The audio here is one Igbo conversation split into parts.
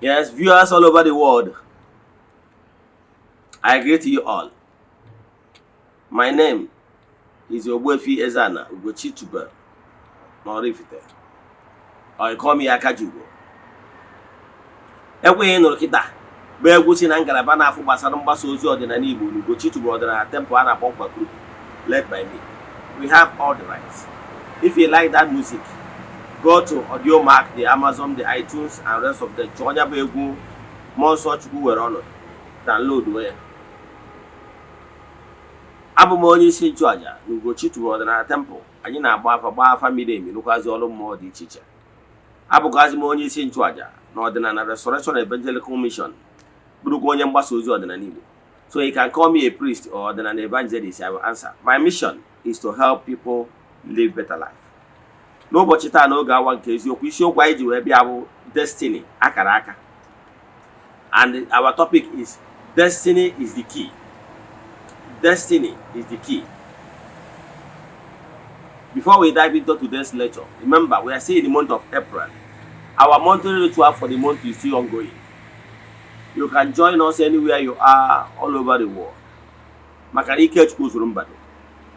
Yes, viewers all over the world, I greet you all. My name is Ogbuefi Eze-Ana Ugochitubelu Norifite, or you call me Akajugo. Ekwenye nụrụ kịta bụ egwu si na ngalaba na-afụ gbasara mgbasa ozi ọdịnala Igbo na Ugochitubelu ọdịnala temple a na-akpọ Nkwa Group, led by me. We have all the rights. If you like that music, go to Audiomack, the Amazon, the iTunes, and rest of the Chonya Begu, Monso Chukwu were honored. Download where. Abụ m onye isi nchụaja na Ugochitubelu ọdịnala temple. Anyị na-agba afa miri emi n'ụkwazị ọrụ mmụọ dị iche iche. Abụkwazi m onye isi nchụaja na ọdịnala Restoration Evangelical Mission, bụrụkwa onye mgbasa ozi ọdịnala Igbo. So you can call me a priest or an evangelist, I will answer. My mission is to help people live better life. N'ụbọchị taa n'oge awa nke eziokwu, isiokwu anyị ji wee bịa bụ destiny akara aka. And our topic is destiny is the key. Destiny is the key. Before we dive into today's lecture, remember we are still in the month of April. Our monthly ritual for the month is still ongoing. You can join us anywhere you are all over the world. Maka ike Chukwu zuru mbado.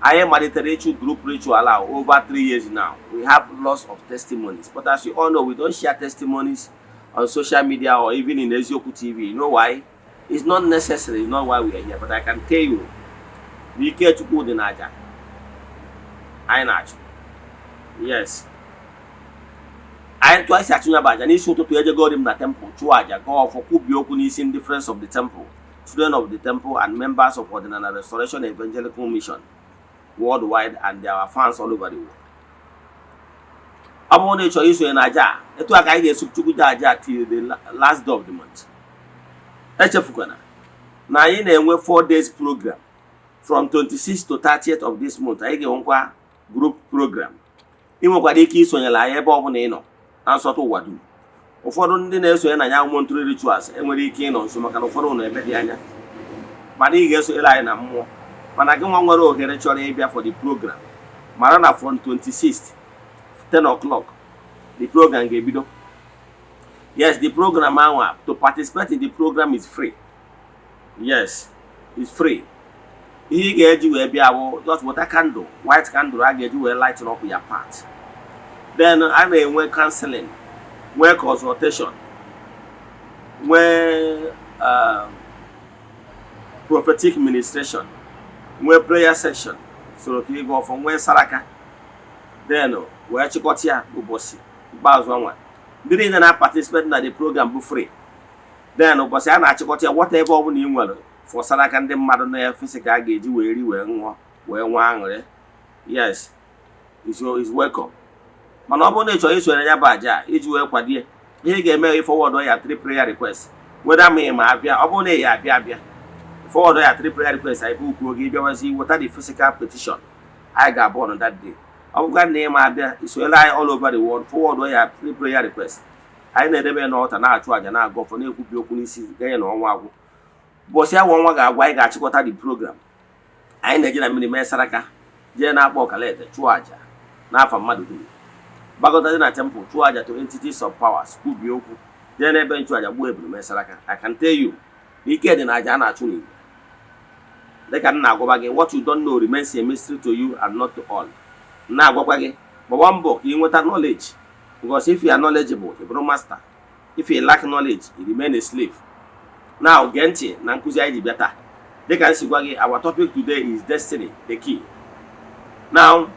I am a group ritual over 3 years now. We have lots of testimonies. But as you all know, we don't share testimonies on social media or even in Ezioku TV. You know why? It's not necessary. It's not why we are here. But I can tell you, we care to go to Naja. I know. Yes. I twice actually about an issue to go in the temple. Chuaja go for Kubiokunis in difference of the temple, children of the temple, and members of Ordinary Restoration Evangelical Mission worldwide, and there are fans all over the world. I'm on a choice in Aja. It was I get Subtuja till the last day of the month. Echefukana. Now in a 4 days program from 26th to 30th of this month. I get one group program. Imokwadiki Sonyala Ebo and sort of wadu. Ụfọdụ ndị na-eso ya na ya monthly rituals enwere ike ịnọ nso maka na ụfọdụ na ebe dị anya. Mana ị ga-eso ele anyị na mmụọ. Mana gị nwa nwere ohere chọrọ ịbịa for the program. Mara na from 26th 10 o'clock the program ga-ebido. Yes, the program ahụ to participate in the program is free. Yes, it's free. Ihe ị ga-eji wee bịa bụ just water candle, white candle a ga-eji wee light up your path. Then I may wear counseling, wear consultation, wear prophetic ministration, wear prayer session, soro ka ịga ọfọ nwee saraka then wee chịkọta ya ụbọchị ikpeazụ ọnwa ndị niile na-participate na the program bụ free then ụbọchị a na-achịkọta ya whatever ọ bụla ị nwere for saraka ndị mmadụ na-efesi ka a ga-eji wee ri wee ṅụọ wee nwee aṅụrị yes is welcome. Mana ọ bụrụ na ị chọrọ isonyere ya bụ aja iji wee kwadie ihe ị ga-eme forward ya 3 prayer requests whether ma abịa ọ bụrụ na ya abịa forward ya 3 prayer requests anyị bụ ukwu oge bịawazi weta the physical petition anyị ga-abụ on that day. Ọ bụkwa na ị ma abịa isonyere anyị all over the world forward ya 3 prayer requests anyị na-edebe n'ọta na-achụ aja na-agụ ọfọ na-ekwubi okwu n'isi ganye na ọnwa agwụ ụbọchị ahụ ọnwa ga-agwa anyị ga-achịkọta the program anyị na-eje na mmiri mee saraka jee na-akpọ ọkalete chụọ aja n'afa mmadụ dum gbagọtazi na temple chụọ aja to entities of powers kwubie okwu jee n'ebe nchụ aja gbuo ebulu mee saraka. I can tell you ike dị na aja a na-achụ n'igwe dịka m na-agwaba gị what you don't know remains a mystery to you and not to all. Na-agwakwa gị gbagba mbọ ka ị nweta knowledge because if you are knowledgeable you bụrụ master, if you lack knowledge you remain a slave. Now gee ntị na nkụzi anyị ji bịa taa dịka nsi gwa gị our topic today is destiny the key. Now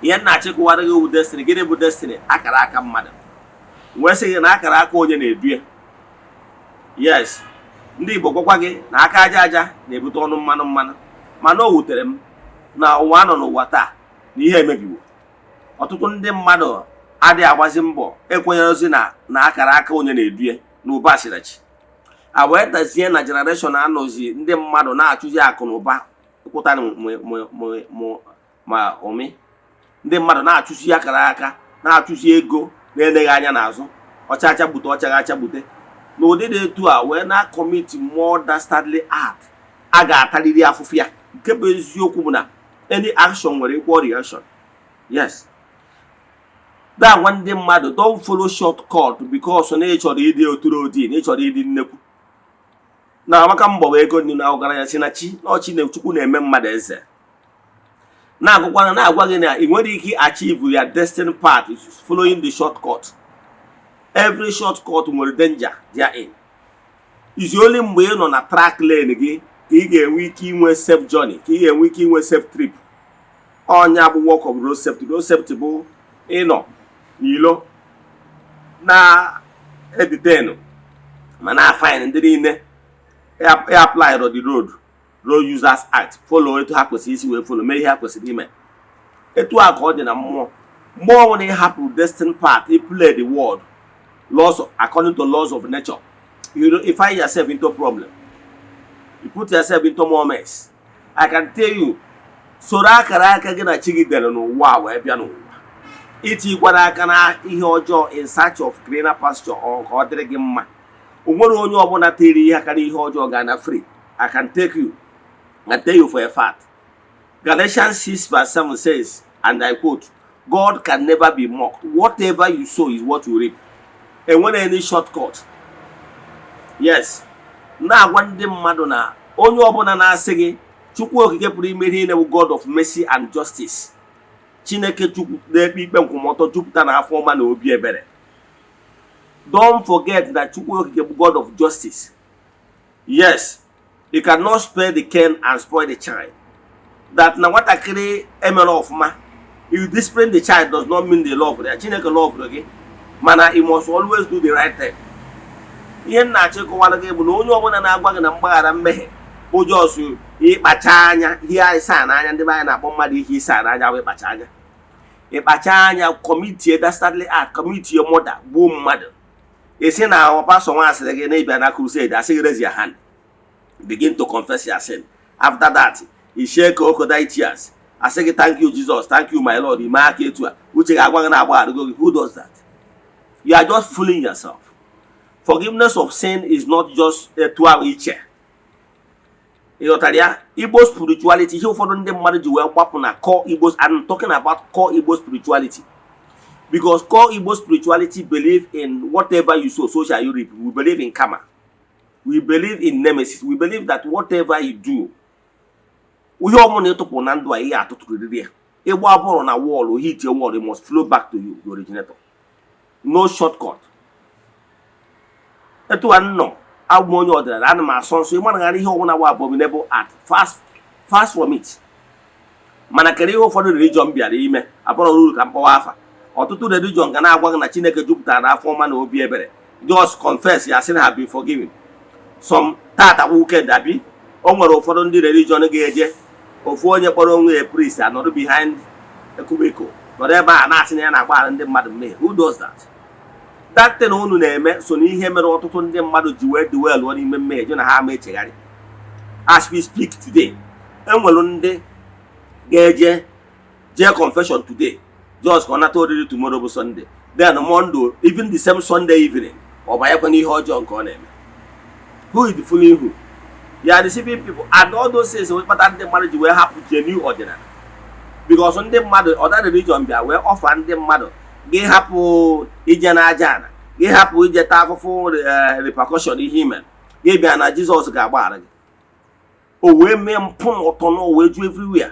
ihe na-achịkọwara gị bụ destiny. Gịnị bụ destiny? Akara aka mmadụ. Wee sị gị na akara aka onye na-edu ya. Yes, ndị Igbo gwakwa gị na aka aja aja na-ebute ọnụ mmanụ mana o wutere m na ụwa nọ n'ụwa taa na ihe emebiwo. Ọtụtụ ndị mmadụ adịghị agbazi mbọ ekwenyerozi na akara aka onye na-edu ya na ụba asịrachi a wee dazie na generation anọzi ndị mmadụ na-achụzi akụ na ụba kwụta ma omi. Ndị mmadụ na-achụzi akara aka na-achụzi ego na-eneghị anya n'azụ ọchacha gbute ọchaghị acha gbute n'ụdị dị etu a wee na-commit more dastardly act a ga-atarịrị afụfụ ya. Nke bụ eziokwu bụ na any action nwere equal reaction. Yes, that one ndị mmadụ don't follow shortcut because na ịchọrọ ịdị oturu odi na ịchọrọ ịdị nnekwu na amaka mbọ ego nri na ọgaranya si na chi na ọchị na-echukwu na-eme mmadụ eze. Na-agụkwana na-agwa gị na ị nwere ike achieve your destiny path is following the shortcut. Every shortcut nwere danger therein. Is only mgbe ị nọ na track lane gị ka ị ga-enwe ike inwe safe journey, ka ị ga-enwe ike inwe safe trip. Ọnya bụ work of road safety. Road safety bụ ịnọ n'ilo na-editenu ma na-afine ndị niile apply the Road Users Act, follow etu ha kwesịrị isi wee follow mee ihe ha kwesịrị ime. Etu a ka ọ dị na mmụọ ọ na ịhapụ destined path, you play the world laws according to laws of nature, you find yourself into problem, you put yourself into more mess. I can tell you soro akara aka gị na chi gị dere n'ụwa wee bịa n'ụwa itikwara aka na ihe ọjọọ in search of greener pasture or ka ọ dịrị gị mma. O nwere onye ọbụla tere ihe aka na ihe ọjọọ ga na free. I can tell you for a fact. Galatians 6:7 says, and I quote, God can never be mocked. Whatever you sow is what you reap. And when any shortcut. Yes. Na-agwa ndị mmadụ na onye ọbụla na-asị gị Chukwu okike pụrụ ime ihe na God of mercy and justice. Chineke Chukwu na-ekpe ikpe nkwụmọtọ jupụta na afọ ọma na obi ebere. Don't forget that Chukwu okike bụ God of justice. Yes. You cannot spare the cane and spoil the child. That na nwatakịrị emere ọfụma, you discipline the child does not mean the love there. Chineke love gị mana you must always do the right thing. Ihe m na-achịkọwara gị bụ na onye ọbụla na-agwa gị na mgbaghara mmehie ụjọ ọsụ ịkpacha anya ihe ịsa n'anya. Ndị be anyị na-akpọ mmadụ ihe ịsa n'anya bụ ịkpacha anya. Ịkpacha anya commit dastardly act, commit your murder, gbuo mmadụ. Esi na ọpasọ nwa asịrị gị na ịbịa na crusade asị gị raise your hand. Begin to confess your sin. After that, you share crocodile tears. I say thank you, Jesus. Thank you, my Lord. Who does that? You are just fooling yourself. Forgiveness of sin is not just a 2-hour chair. Igbo spirituality. I'm talking about core Igbo spirituality. Because core Igbo spirituality believe in whatever you sow, so shall you reap. We believe in karma. We believe in nemesis. We believe that whatever you do, we all money to put and do a year to the a wall on a wall or hit your wall, it must flow back to you, the originator. No shortcut. That one no. I want you other animal sons, so you want to hear one abominable act. Fast from it. mana kere ihe ụfọdụ religion bịara ime abụrụ uru ka mkpọwa afa. Ọtụtụ religion ga na-agwa gị na Chineke jupụtara na afọ ọma na obi ebere. Just confess ya sin have been forgiven. Some tata weekend abi o nwere ụfọdụ ndị religion ga-eje ofu onye kpọrọ onwe ya priest anọdụ behind ekubeko nọdụ ebe a na-asị na ya na-agbaghara ndị mmadụ mmehie. Who does that? That thing unu na-eme so na ihe mere ọtụtụ ndị mmadụ ji wee dị well n'ime mmehie jụ na ha ama echegharị. As we speak today, enwere ndị ga-eje confession today just ka ọ nata oriri tomorrow bụ Sunday, then Monday even the same Sunday evening ọ banyekwa n'ihe ọjọọ nke ọ na-eme. Who is the fooling who? You are deceiving people, and all those things kpata ndị mmadụ ji wee hapụ genuine ọdịnala because ndị mmadụ other religion bịa wee ọfa ndị mmadụ gị hapụ ije n'aja ana, gị hapụ ije taa afụfụ repercussion ihe ime, gị bịa na Jizọs ga-agbaghara gị. O wee mee mpụ na ụtọ na o wee ju everywhere.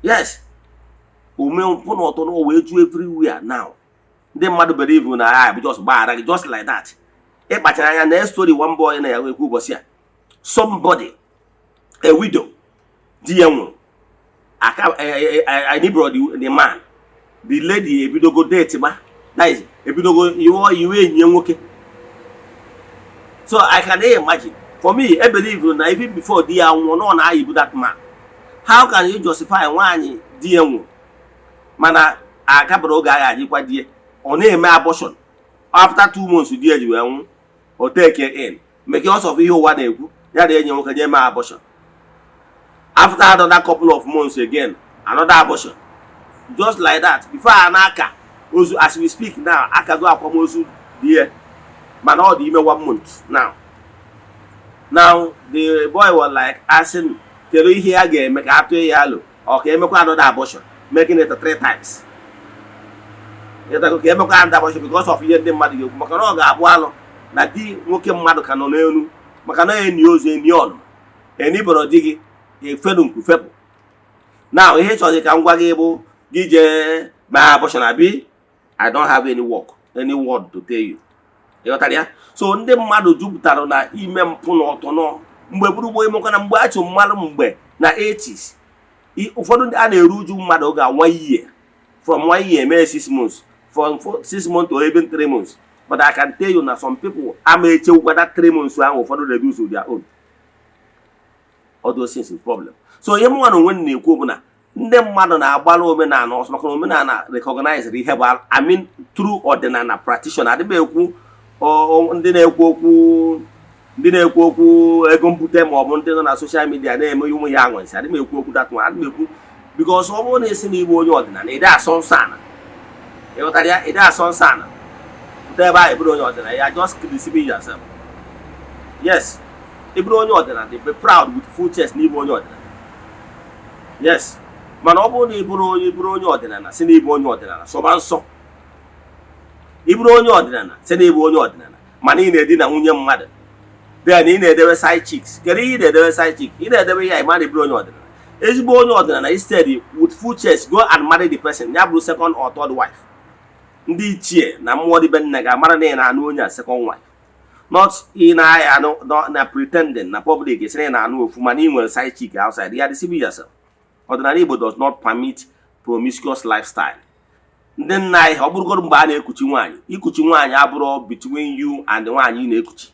Yes, o mee mpụ na ụtọ na o wee ju everywhere now. Ndị mmadụ believe na ya bụ just gbaghara gị just like that. Ịkpachara anya na story one boy na ya wee kwu ụbọchị a. Somebody, a widow, di ya nwụrụ. I need the man. The lady ebidogo date ma. That is ebidogo iwe enyi nwoke. So I can imagine. For me, I believe that even before di ya nwụrụ no na ayibu that man. How can you justify nwaanyị di ya nwụrụ mana akabara oge agha ajikwa di ya ọ na-eme abortion after 2 months di ya ji wee nwụ o take in because of ihe ụwa na-ekwu ya na enyi nwoke je eme abortion. After another couple of months again another abortion just like that. Before anaka ozu as we speak now akago akwamozu di ya mana ọ dị ime 1 month now the boy was like asking kedu ihe ya ga-eme ka atụ ya alụ ọ ka emekwa another abortion, making it 3 times. Ka emekwa another abortion because of ihe ndị mmadụ ga-ekwu maka na ọ ga-abụ alụ na di nwoke mmadụ ka nọ n'elu maka na enyi ozu enyi ọnụ eniboro di gị efelu nku fepụ. Now ihe chọrọ ka m gwa gị bụ gị jee ma abortion abi I don't have any word to tell you. Ịghọtara ya? So ndị mmadụ jupụtara na ime mpụ na ọtọ nọ mgbe gburugburu emekwa na mgbe a chụ mmadụ mgbe na 80s ụfọdụ ndị a na-eru uju mmadụ oge 1 year from 1 year mee 6 months from 6 months or even 3 months. But I can tell you na some people ama echewukwa that 3 months ahụ ụfọdụ reduce their own. All those things is problem. So ihe mụnwa na onwe m na-ekwu bụ na ndị mmadụ na-agbalụ omenala ọsọ maka na omenala recognize ihe bụ I mean true ọdịnala practitioner. Adịm ekwu ndị na-ekwu okwu ego mpute ma ọ bụ ndị nọ na social media na-eme ụmụ ya anwansi. Adịm ekwu okwu that one. Adịm ekwu because ọ bụrụ na esi na igbo onye ọdịnala ide asọ nsọ ana. Ịghọtara ya? Ide asọ nsọ ana pụta ebe ahụ ịbụrụ onye ọdịnala ya just deceiving yourself. Yes, ịbụrụ onye ọdịnala be proud with full chest na ịbụ onye ọdịnala. Yes, mana ọ bụrụ na ịbụrụ onye ọdịnala si na ịbụ onye ọdịnala sọba nsọ. Ịbụrụ onye ọdịnala si na ịbụ onye ọdịnala mana ị na-edina nwunye mmadụ then ị na-edebe side chicks. Kedu ihe ị na-edebe side chick? Ị na-edebe ihe ịma na ịbụrụ onye ọdịnala. Ezigbo onye ọdịnala instead with full chest go and marry the person ya bụrụ second or third wife. Ndị ichie na mmụọ dịbe nna ga-amara na ị na-anụ onye a second wife, not ị na-aya na pretending na public esi na ị na-anụ ofu mana ị nwere side chick outside. You are deceiving yourself. Ọdịnala Igbo does not permit promiscuous lifestyle. Ndị nna anyị ọ bụrụgoro mgbe a na-ekuchi nwaanyị, ikuchi nwaanyị abụrụ between you and nwaanyị na-ekuchi.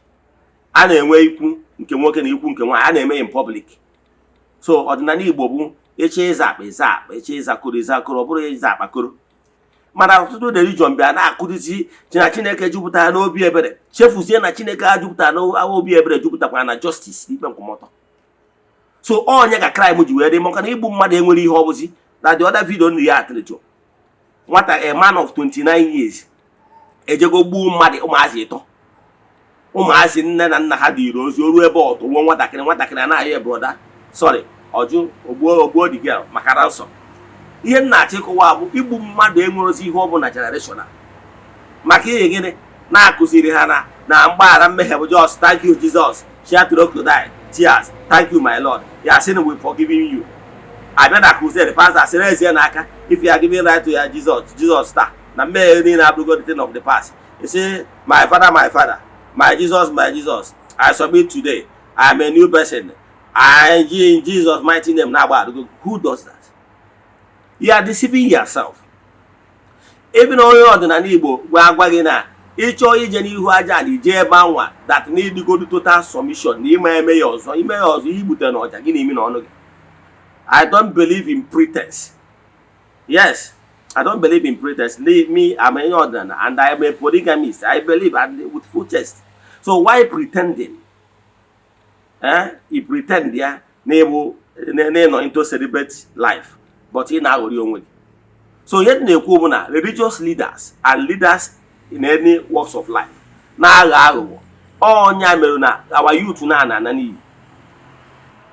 A na-enwe ikwu nke nwoke na ikwu nke nwaanyị a na-eme in public. So ọdịnala Igbo bụ eche ịza akpa ịza akpa, eche ịzakoro ịzakoro, ọ bụrụ ịza akpakoro. Mana ọtụtụ religion bịa na-akụzizi na Chineke jupụtara n'obi ebere, chefuzie na Chineke a jupụtara n'obi ebere jupụtakwara na justice n'ikpe nkwụmọtọ. So onye ka crime ji wee dị maka na igbu mmadụ enwere ihe ọ bụzi. Na the other video nri ya atịrịchọ nwata a man of 29 years ejego gbuo mmadụ ụmụazị ịtọ. Ụmụazị nne na nna ha dịrị ozi oru ebe ọtụwo nwatakịrị anaghị broda sorry ọjụ ogbuo the girl maka ransom. Ihe nna-achị kụwa bụ igbu mmadụ enwerozi ihe ọ bụ na generation maka ihe gịnị na-akụziri ha na mgbaghara mmehie bụ just thank you Jesus, shed crocodile tears, thank you my Lord, ya sị na we forgiving you. Abịa na crusade pastor sịrị Eze-Ana aka if you are giving right to ya Jesus star na mmehie niile abụrụgo the thing of the past. You say my father, my Jesus, I submit today, I am a new person. In Jesus mighty name na agba. Who does that? You are deceiving yourself. Even onye ọdịnala Igbo gwa gị na ịchọ ije n'ihu aja na ije ebe anwa that need go to total submission na ime ya ọzọ ibute na ọja gị na imi na ọnụ gị. I don't believe in pretense. Yes, I don't believe in pretense. Me, I'm an ordinary and I'm a polygamist. I believe with full chest. So why pretending? You pretend, yeah, no into celebrate life, but in our own way. So yet religious leaders and leaders in any walks of life. Now, our youth na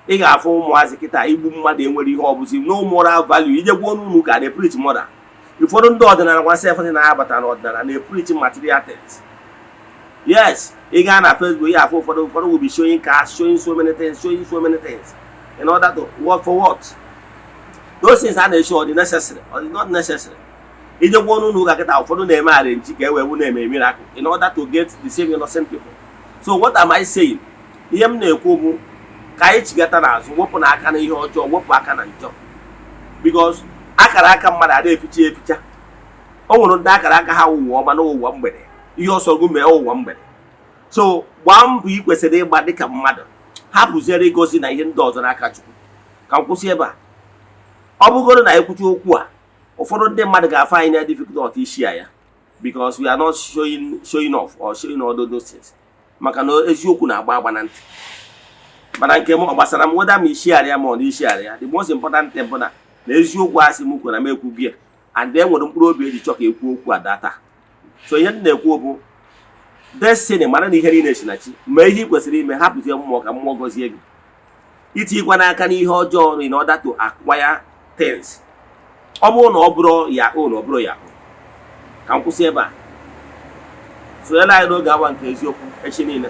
ị ga-afụ ụmụazị kịta igbu mmadụ enwere ihe ọbụzi no moral value ije gbuo n'ụlọ ka na-preach mother. Ụfọdụ ndị ọdịnala gwasị efe na-abata n'ọdịnala na-preach material things. Yes, ị gaa na Facebook ya afụ ụfọdụ will be showing cars, showing so many things in order to work for what? Those things are not sure necessary or not necessary. Ije gbuo n'ụlọ ka kịta ụfọdụ na-eme arrange ka ewe na-eme miracle in order to get the same innocent people. So what am I saying? Ihe m na-ekwu bụ ka anyị chigata n'azụ wepụ na aka na ihe ọjọọ wepụ aka na njọ because akara aka mmadụ ada eficha o nwere ndị akara aka ha ụwa ọma na ụwa mgbede ihe ọsọ gụ mee ụwa mgbede. So gbaa mbọ ị kwesịrị ịgba dịka mmadụ hapụziere igozi na ihe ndị ọzọ n'aka Chukwu. Ka m kwụsị ebe a. Ọ bụgoro na ekwuchi okwu a ụfọdụ ndị mmadụ ga-afụ anyị na difficult isi ya because we are not showing off or showing all those things maka na eziokwu na-agba na ntị. Mana nke m gbasara m weda m ishiarịa ma ọ na ishiarịa the most important thing bụ na eziokwu asị m kwere m ekwu gị and then nwere mkpụrụ obi eji chọ ka ekwu okwu adata. So ihe m na-ekwu bụ destiny mara na ihe niile si na chi ma ihe ị kwesịrị ime hapụzie mmụọ ka mmụọ gọzie gị itikwa n'aka n'ihe ọjọọ in order to acquire things. Ọ bụrụ na ọ bụrụ ya ọ bụrụ ya ka m kwụsị ebe a. Sonyela anyị n'oge awa nke eziokwu echi niile.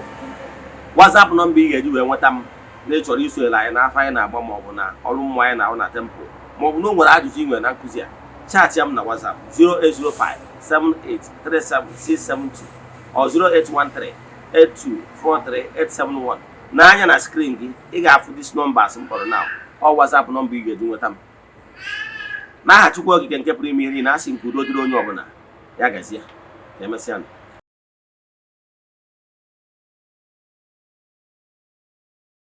WhatsApp nọmba ị ga-eji wee nweta m na ịchọrọ isonyere anyị n'afọ anyị na-agba maọbụ na ọrụ mmụọ anyị na-ahụ na temple maọbụ na o nwere ajụjụ ị nwere na nkụzi a chaatịa m na WhatsApp 08057837672 or 08138243871 n'anya na screen gị ị ga-afụ dis numbers m kpọrọ now ọ WhatsApp nọmba ị ga-eji nweta m. N'aha Chukwu okike nke pụrụ ime ihe niile asị nke udo dịrị onye ọbụla ya gazie ka emesịa.